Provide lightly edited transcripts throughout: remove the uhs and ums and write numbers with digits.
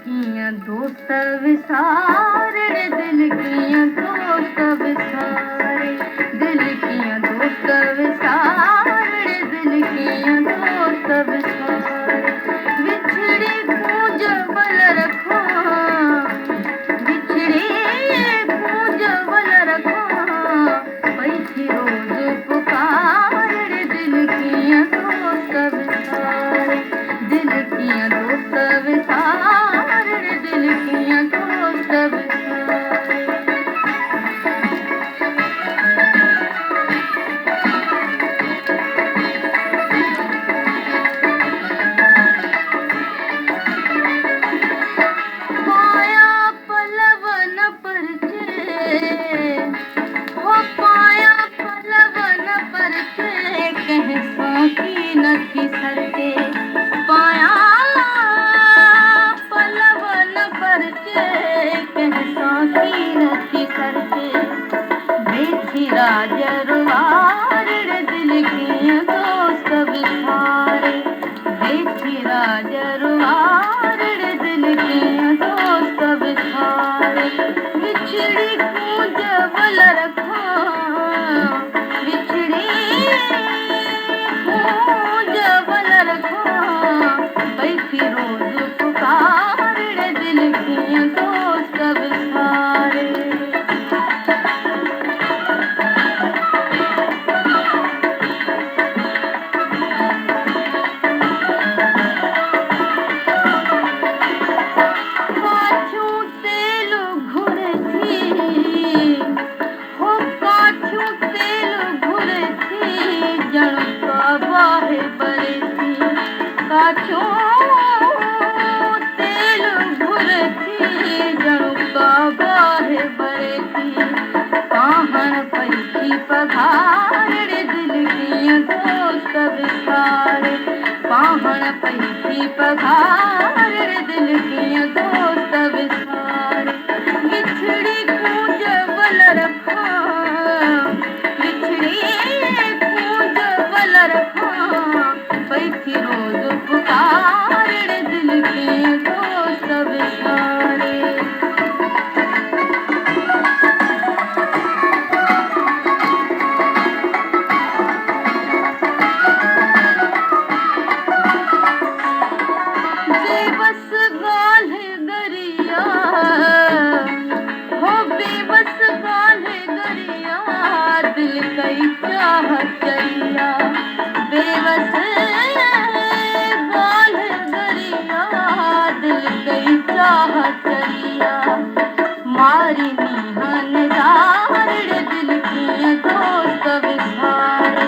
कियां दोस्त विसारे दिल कियां दोस्त विसारे दिल कियां दोस्त विसारे दिल कियां दोस्त विसारे बिछड़ी पूज बल रखो बिछड़ी पूज बल रखो पैथी रोज पुकारे दिल कियां दोस्त विसारे दिल कियां दोस्त विसारे दिल कियां दोस्त विसारे पाया पलव न परचे हो पाया पलव न परचे कह साकी नथी सरके पाया पलव न परचे कह साकी नथी सरके बेठी राजरवार दिल कियां दोस्त विसारे बेठी राजरवार दिल कियां दोस्त विसारे बिछड़ी पूज बल रखो बिछड़ी पूज बल रखो पैथी रोज पुकारे दिल कियां दोस्त विसारे काछू तेल घुरथी हो काछू तेल घुरथी जण बाहे बरथी काछू तेल घुरथी जण बाहे बरथी पाहण पैथी पघारे दिल कियां दोस्त विसारे पाहण पैथी पघारे दिल कियां दोस्त विसारे बिछड़ी पूज बल रखो बिछड़ी पूज बल रखो पैथी रोज पुकारे दिल कियां दोस्त विसारे बेबस गाल्हि गरिया हो बेबस गाल्हि गरिया दिल कई चाह चरिया बेबस गाल्हि गरिया दिल कई चाह चरिया मारी नीहन जार दिल कियां दोस्त विसारे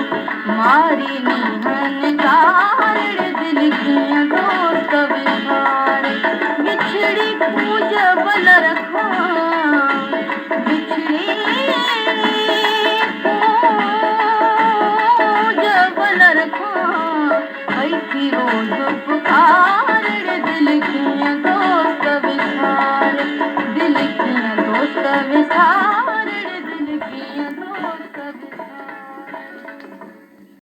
मारी नीहन जार दिल कियां दोस्त विसारे बिछड़ी पूज बल रखो बिछड़ी पूज बल रखो पैथी रोज